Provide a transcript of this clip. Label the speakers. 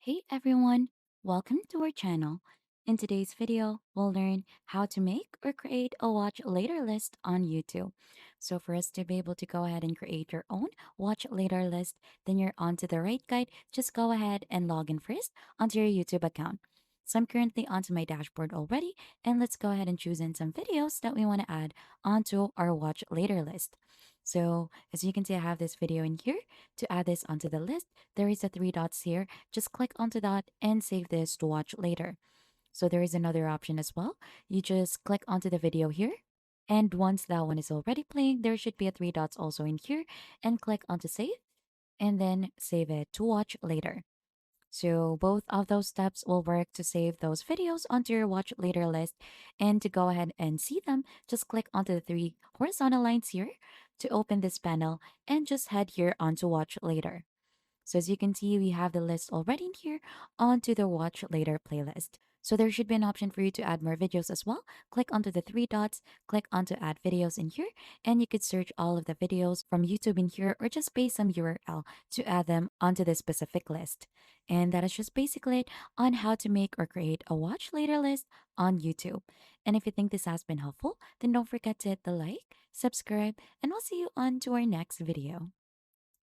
Speaker 1: Hey everyone, welcome to our channel. In today's video, we'll learn how to make or create a watch later list on YouTube. So for us to be able to go ahead and create your own watch later list, then you're onto the right guide. Just go ahead and log in first onto your YouTube account. So I'm currently onto my dashboard already, and let's go ahead and choose in some videos that we want to add onto our watch later list. So as you can see, I have this video in here. To add this onto the list, there is a three dots here. Just click onto that and save this to watch later. So there is another option as well. You just click onto the video here. And once that one is already playing, there should be a three dots also in here and click onto save and then save it to watch later. So both of those steps will work to save those videos onto your watch later list. And to go ahead and see them, just click onto the three horizontal lines here to open this panel and just head here onto watch later. So as you can see, we have the list already in here onto the watch later playlist. So there should be an option for you to add more videos as well. Click onto the three dots, click onto add videos in here, and you could search all of the videos from YouTube in here or just paste some URL to add them onto this specific list. And that is just basically it on how to make or create a watch later list on YouTube. And if you think this has been helpful, then don't forget to hit the like, subscribe, and we'll see you on to our next video.